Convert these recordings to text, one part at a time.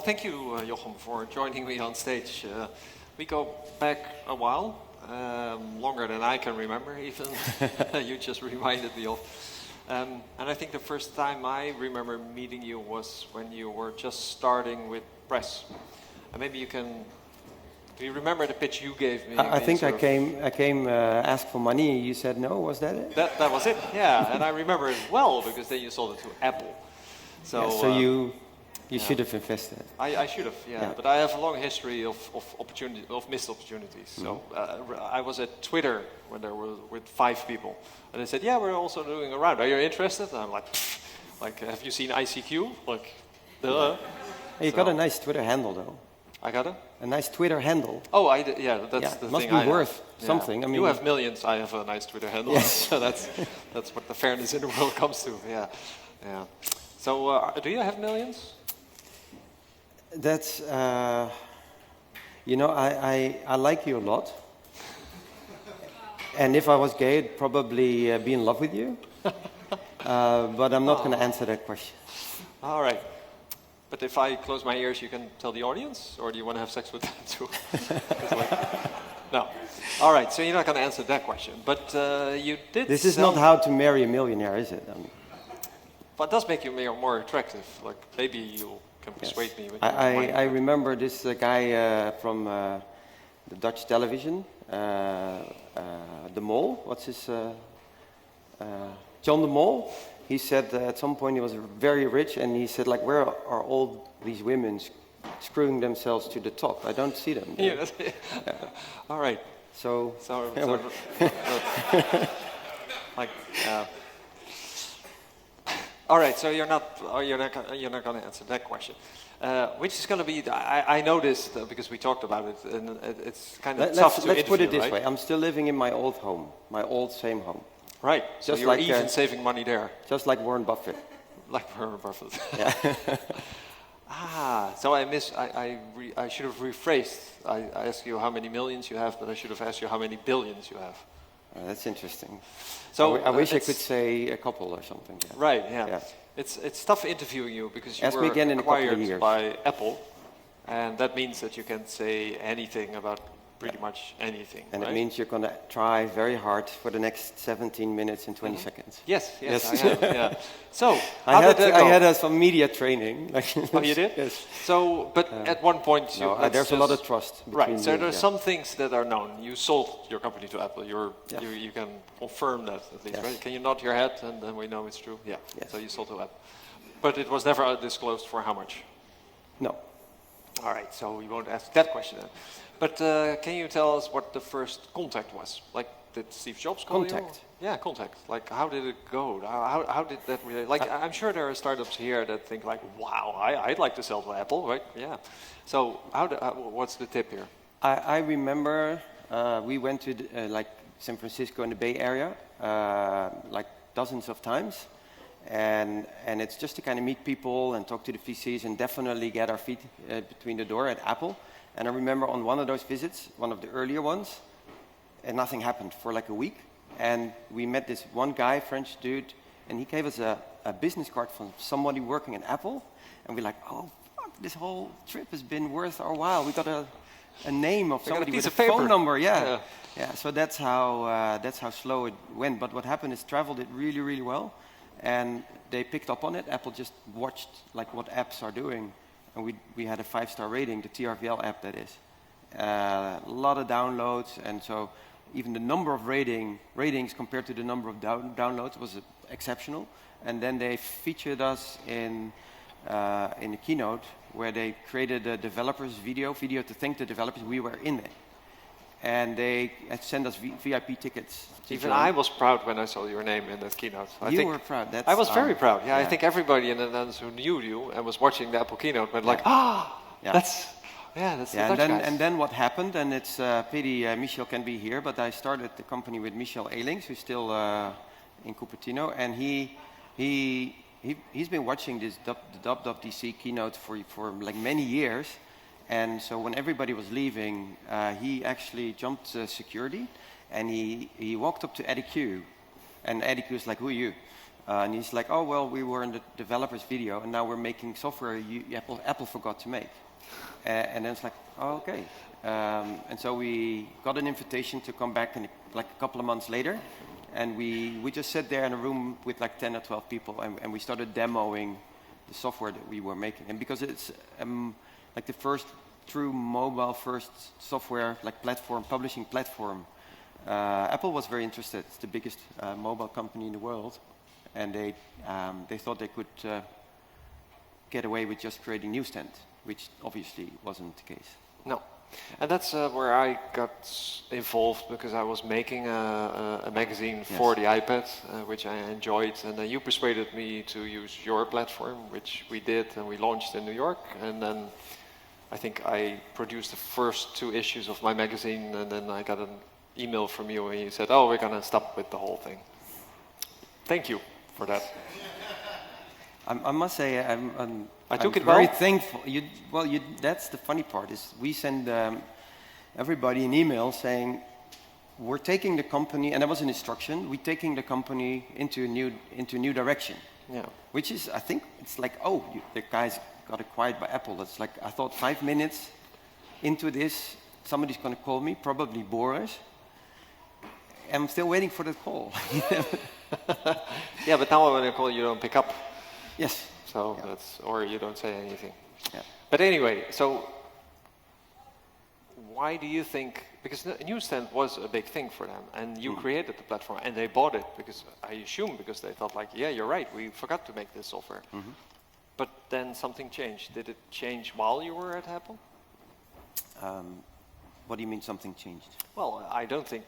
thank you, Jochem, for joining me on stage. We go back a while, longer than I can remember even. You just reminded me of. And I think the first time I remember meeting you was when you were just starting with press. And maybe you can. Do you remember the pitch you gave me? I think I came asked for money. You said no. Was that it? That was it. Yeah, and I remember it well because then you sold it to Apple. So, yeah, you should have invested. I should have, yeah. But I have a long history of missed opportunities. So I was at Twitter when there were with 5 people, and they said, "Yeah, we're also doing a round. Are you interested?" And I'm like, have you seen ICQ? Like, duh. Hey, you got a nice Twitter handle, though. I got a nice Twitter handle. Oh, yeah, that's the must thing. Must be worth something. Yeah. I mean, you have millions. I have a nice Twitter handle. Yes. So that's what the fairness in the world comes to. Yeah, yeah. So do you have millions? That's, you know, I like you a lot. And if I was gay, I'd probably be in love with you. But I'm not going to answer that question. All right. But if I close my ears, you can tell the audience? Or do you want to have sex with them too? No. All right, so you're not going to answer that question. But you did. This is not how to marry a millionaire, is it? But it does make you more attractive. Like, maybe you can persuade me. With I remember this guy from the Dutch television, De Mol. What's his? John De Mol. He said at some point he was very rich, and he said, like, where are all these women screwing themselves to the top? I don't see them. Yeah. All right. So like. All right, so you're not going to answer that question, which is going to be. I noticed because we talked about it, and it's kind of tough to interview. Let's put it this right? way: I'm still living in my old home, my old same home. Right. So you're even saving money there. Just like Warren Buffett. Like Warren Buffett. Yeah. So I should have rephrased. I asked you how many millions you have, but I should have asked you how many billions you have. That's interesting. So I wish I could say a couple or something. Yeah. Right. Yeah. It's tough interviewing you because you were again in acquired by Apple, and that means that you can say anything about pretty much anything. And right? it means you're going to try very hard for the next 17 minutes and 20 seconds. Yes, I have. Yeah. So I had some media training. Oh, you did? Yes. So, but at one point, there's a lot of trust. Right. So there are some things that are known. You sold your company to Apple. You can confirm that at least, right? Can you nod your head and then we know it's true? Yeah. Yes. So you sold to Apple, but it was never disclosed for how much. No. All right. So we won't ask that question then. But can you tell us what the first contact was? Like, did Steve Jobs call you? Yeah, contact. Like, how did it go? How did that really? Like, I'm sure there are startups here that think like, wow, I'd like to sell to Apple, right? Yeah. So, what's the tip here? I remember we went to like San Francisco in the Bay Area like dozens of times, and it's just to kind of meet people and talk to the VCs and definitely get our feet between the door at Apple. And I remember on one of those visits, one of the earlier ones, and nothing happened for like a week. And we met this one guy, French dude, and he gave us a business card from somebody working at Apple. And we're like, oh, fuck, this whole trip has been worth our while. We got a name of somebody with a phone number. Yeah. So that's how slow it went. But what happened is travel did really, really well. And they picked up on it. Apple just watched like what apps are doing. And we had a 5-star rating, the TRVL app that is. A lot of downloads, and so even the number of ratings compared to the number of downloads was exceptional. And then they featured us in a keynote where they created a developers video to thank the developers. We were in it. And they sent us VIP tickets. Even I was proud when I saw your name in that keynote. You were proud. I was very proud. Yeah, I think everybody in the Netherlands who knew you and was watching the Apple keynote went like, that's the Dutch guys. And then what happened, and it's pity Michel can be here, but I started the company with Michel Elings, who's still in Cupertino, and he's been watching this WWDC keynote for like many years. And so when everybody was leaving, he actually jumped security, and he walked up to Eddie Q. And Eddie Q was like, who are you? And he's like, oh, well, we were in the developer's video, and now we're making software Apple forgot to make. And then it's like, oh, okay. And so we got an invitation to come back like a couple of months later, and we just sat there in a room with like 10 or 12 people, and we started demoing the software that we were making. And because it's like the first true mobile-first software, like platform, publishing platform, Apple was very interested. It's the biggest mobile company in the world, and they thought they could get away with just creating Newsstand, which obviously wasn't the case. No. And that's where I got involved, because I was making a magazine for the iPad, which I enjoyed, and then you persuaded me to use your platform, which we did, and we launched in New York, and then I think I produced the first 2 issues of my magazine, and then I got an email from you, and you said, oh, we're going to stop with the whole thing. Thank you for that. I must say, I'm very thankful. That's the funny part, is we send everybody an email saying, we're taking the company, and that was an instruction, we're taking the company into a new direction. Yeah. Which is, I think, it's like, oh, the guys got acquired by Apple. It's like, I thought 5 minutes into this, somebody's going to call me, probably Boris. I'm still waiting for the call. Yeah, but now when I call you don't pick up. Yes. So that's, or you don't say anything. Yeah. But anyway, so why do you think, because Newsstand was a big thing for them, and you created the platform, and they bought it, because I assume because they thought like, yeah, you're right, we forgot to make this software. But then something changed. Did it change while you were at Apple? What do you mean something changed? Well, I don't think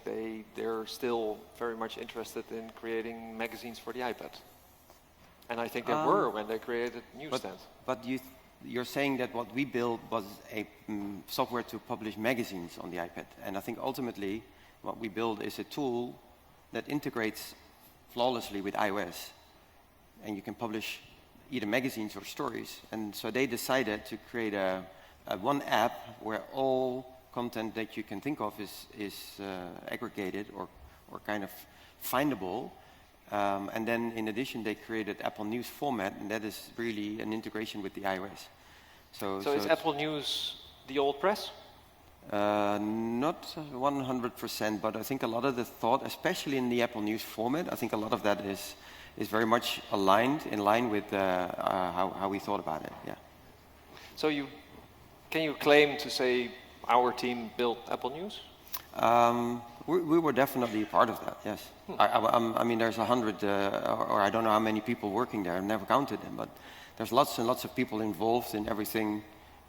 they're still very much interested in creating magazines for the iPad. And I think they were when they created Newsstand. But you're saying that what we built was a software to publish magazines on the iPad. And I think ultimately what we build is a tool that integrates flawlessly with iOS. And you can publish either magazines or stories. And so they decided to create a one app where all content that you can think of is aggregated or kind of findable. And then in addition, they created Apple News format, and that is really an integration with the iOS. So is Apple News the old press? Not 100%, but I think a lot of the thought, especially in the Apple News format, I think a lot of that is very much in line with how we thought about it. Yeah. So can you claim to say our team built Apple News? We were definitely a part of that, yes. I mean, there's 100, or I don't know how many people working there. I've never counted them, but there's lots and lots of people involved in everything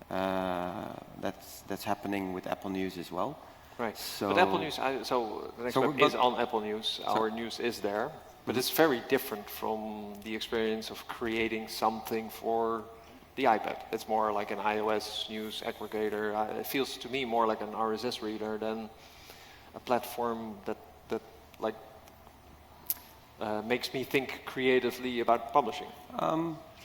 that's happening with Apple News as well. Right. So, but Apple News, so the next web is on Apple News. Our news is there, but it's very different from the experience of creating something for the iPad. It's more like an iOS news aggregator. It feels to me more like an RSS reader than a platform that like makes me think creatively about publishing.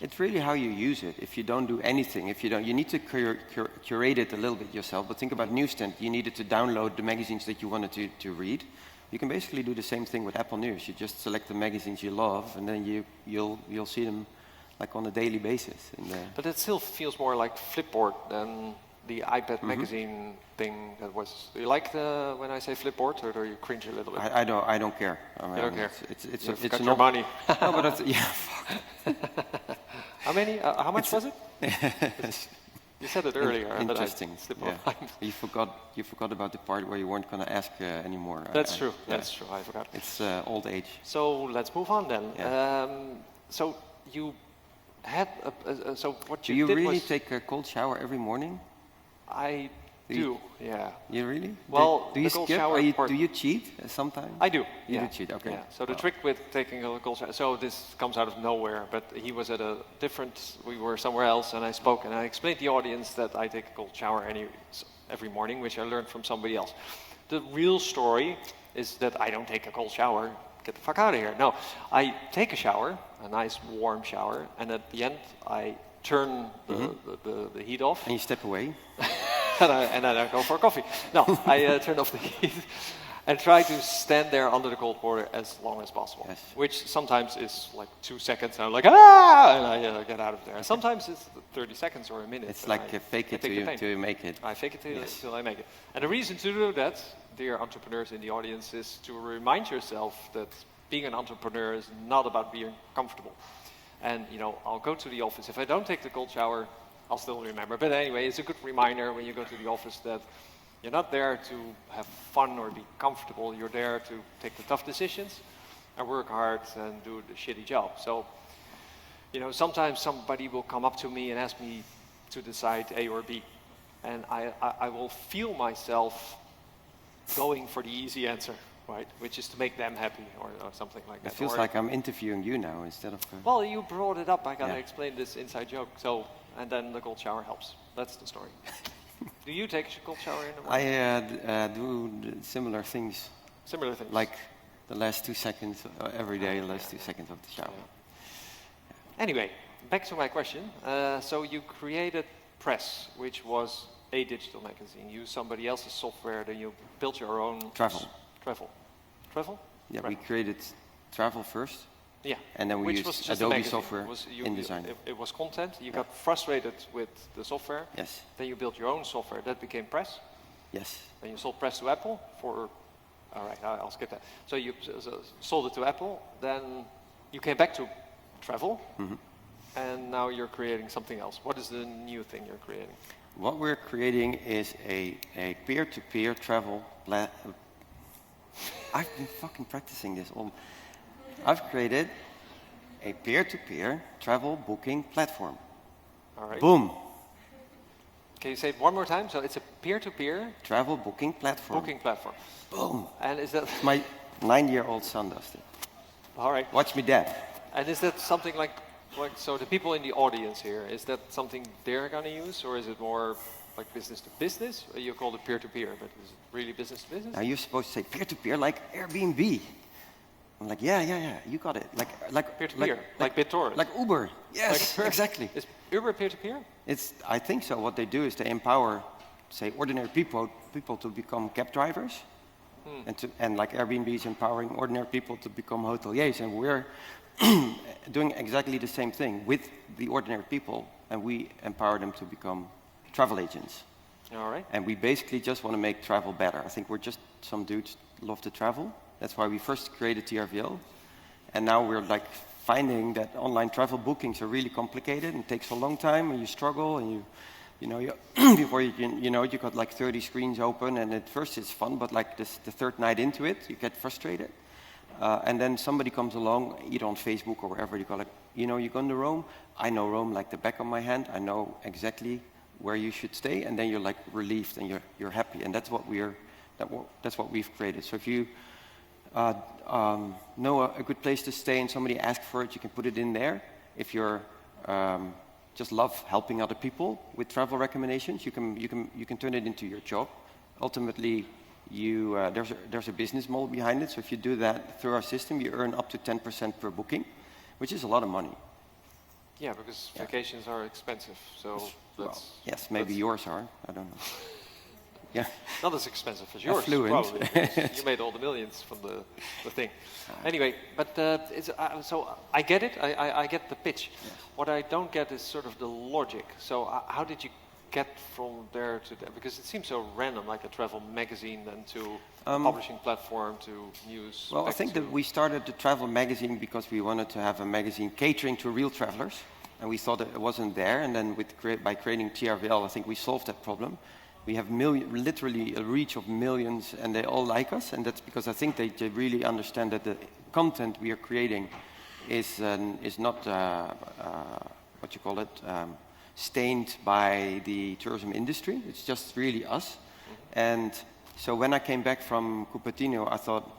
It's really how you use it. If you don't do anything, you need to curate it a little bit yourself. But think about Newsstand. You needed to download the magazines that you wanted to read. You can basically do the same thing with Apple News. You just select the magazines you love, and then you'll see them like on a daily basis. But it still feels more like Flipboard than the iPad magazine thing that was. Do you like when I say Flipboard, or do you cringe a little bit? I don't care. I mean, you don't care. It's your money. No, but that's, yeah. Fuck. How many? How much was it? You said it earlier. Interesting. Yeah. You forgot about the part where you weren't going to ask anymore. That's true. Yeah. That's true. I forgot. It's old age. So let's move on then. Yeah. So you had. So what you did was. Do you really take a cold shower every morning? I do. Yeah. You really? Well, do you skip? Do you cheat sometimes? I do. You do cheat. Okay. Yeah. So the trick with taking a cold shower. So this comes out of nowhere, but he was at a different. We were somewhere else, and I spoke, and I explained to the audience that I take a cold shower every morning, which I learned from somebody else. The real story is that I don't take a cold shower. Get the fuck out of here. No, I take a shower, a nice warm shower, and at the end I turn the heat off. And you step away. and then I go for a coffee. No, I turn off the heat. and try to stand there under the cold water as long as possible. Yes. Which sometimes is like 2 seconds, and I'm like, ah, and I get out of there. And sometimes it's 30 seconds or a minute. It's like fake it till you make it. I fake it till I make it. And the reason to do that, dear entrepreneurs in the audience, is to remind yourself that being an entrepreneur is not about being comfortable. And I'll go to the office. If I don't take the cold shower, I'll still remember. But anyway, it's a good reminder when you go to the office that you're not there to have fun or be comfortable. You're there to take the tough decisions and work hard and do the shitty job. So, sometimes somebody will come up to me and ask me to decide A or B. And I will feel myself going for the easy answer, right? Which is to make them happy or something like that. It feels like I'm interviewing you now instead of... Well, you brought it up. I gotta explain this inside joke. So, and then the cold shower helps. That's the story. Do you take a cold shower in the morning? I do similar things. Similar things. Like the last 2 seconds, every day, the last 2 seconds of the shower. Yeah. Anyway, back to my question. So you created Press, which was a digital magazine. You used somebody else's software, then you built your own... Travel? Yeah, right. We created Travel first. Yeah. And then we used Adobe software in design. It was content. You got frustrated with the software. Yes. Then you built your own software. That became Press. Yes. Then you sold Press to Apple for... All right, I'll skip that. So you sold it to Apple. Then you came back to Travel. Mm-hmm. And now you're creating something else. What is the new thing you're creating? What we're creating is a peer-to-peer travel... I've been fucking practicing this. I've created a peer-to-peer travel booking platform. All right. Boom. Can you say it one more time? So it's a peer-to-peer travel booking platform. Boom. And is that... My 9-year-old son does it. All right. Watch me, Dad. And is that something like so the people in the audience here, is that something they're going to use, or is it more like business to business? Or you call it peer-to-peer, but is it really business to business? Now you're supposed to say peer-to-peer like Airbnb. I'm like, yeah, you got it. Like peer-to-peer, like BitTorrent. Like Uber. Yes, exactly. Is Uber peer-to-peer? I think so. What they do is they empower, say, ordinary people to become cab drivers. And like Airbnb is empowering ordinary people to become hoteliers. And we're doing exactly the same thing with the ordinary people. And we empower them to become travel agents. All right. And we basically just want to make travel better. I think we're just some dudes love to travel. That's why we first created TRVL. And now we're like finding that online travel bookings are really complicated and takes a long time and you struggle and before you got like 30 screens open and at first it's fun, but like the third night into it, you get frustrated. And then somebody comes along, either on Facebook or wherever, you go like, you're going to Rome? I know Rome like the back of my hand. I know exactly where you should stay. And then you're like relieved and you're happy. And that's what we've created. So if you know a good place to stay and somebody asks for it, you can put it in there. If you're just love helping other people with travel recommendations, you can turn it into your job. Ultimately, there's a business model behind it. So if you do that through our system, you earn up to 10% per booking, which is a lot of money. Yeah, because vacations are expensive. So yes, maybe yours are. I don't know. Yeah. Not as expensive as yours, Affluent. probably. You made all the millions from the thing. Anyway, but so I get it. I get the pitch. Yes. What I don't get is sort of the logic. So how did you get from there to there? Because it seems so random, like a travel magazine, then to a publishing platform, to news. Well, I think that we started the travel magazine because we wanted to have a magazine catering to real travelers. And we thought that it wasn't there. And then by creating TRVL, I think we solved that problem. We have literally a reach of millions, and they all like us. And that's because I think they really understand that the content we are creating is not, what you call it, stained by the tourism industry. It's just really us. And so when I came back from Cupertino, I thought,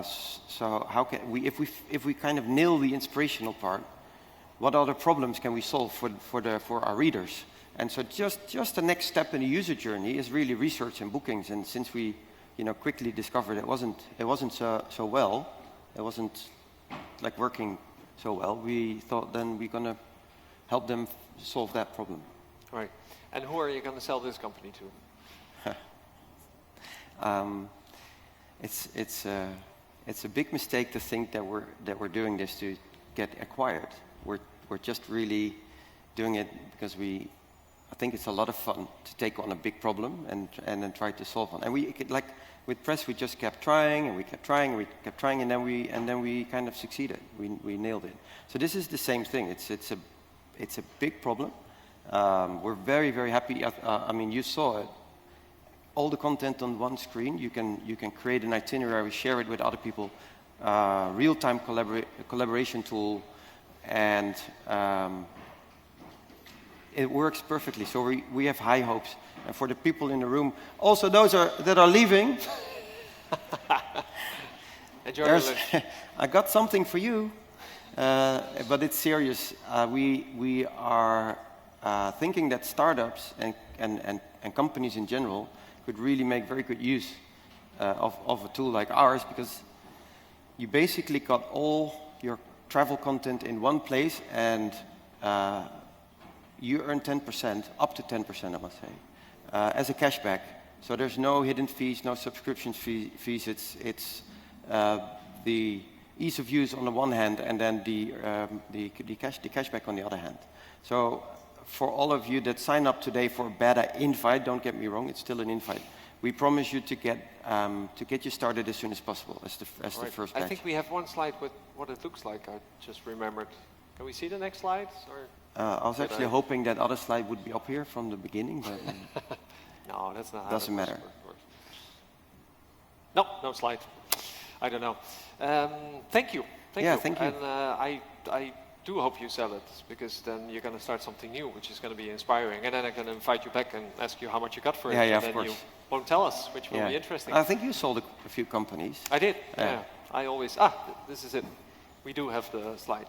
so how can we, if we kind of nail the inspirational part, what other problems can we solve for our readers? And so just the next step in the user journey is really research and bookings. And since we, quickly discovered it wasn't so well, it wasn't like working so well, we thought then we're gonna help them solve that problem. Right. And who are you gonna sell this company to? it's a big mistake to think that we're doing this to get acquired. We're just really doing it because I think it's a lot of fun to take on a big problem and then try to solve one. And like with press, we just kept trying and we kept trying and we kept trying, and then we kind of succeeded. We nailed it. So this is the same thing. It's a big problem. We're very, very happy. I mean, you saw it. All the content on one screen. You can create an itinerary, share it with other people. Real-time collaboration tool, and it works perfectly. So we have high hopes. And for the people in the room, also those that are leaving, I got something for you, but it's serious. We are thinking that startups and companies in general could really make very good use of a tool like ours, because you basically got all your travel content in one place, and you earn 10%, up to 10%, I must say, as a cashback. So there's no hidden fees, no subscription fees. It's the ease of use on the one hand, and then the cashback on the other hand. So for all of you that sign up today for a beta invite, don't get me wrong, it's still an invite. We promise you to get you started as soon as possible, as the first batch. I think we have one slide with what it looks like. I just remembered. Can we see the next slide? Or I was actually hoping that other slide would be up here from the beginning, but no, that's not how doesn't matter. No slide. I don't know. Thank you. Thank you. And I do hope you sell it, because then you're going to start something new, which is going to be inspiring. And then I can invite you back and ask you how much you got for it. Yeah, and of course. You won't tell us, which will be interesting. I think you sold a few companies. I did. Yeah. I always. This is it. We do have the slide.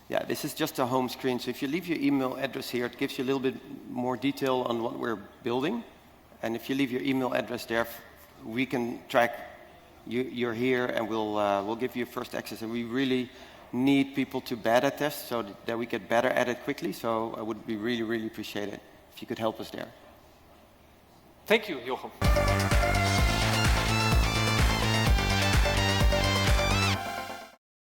Yeah, this is just a home screen. So if you leave your email address here, it gives you a little bit more detail on what we're building. And if you leave your email address there, we can track you're here, and we'll give you first access. And we really need people to beta test so that we get better at it quickly. So I would be really, really appreciate it if you could help us there. Thank you, Jochem.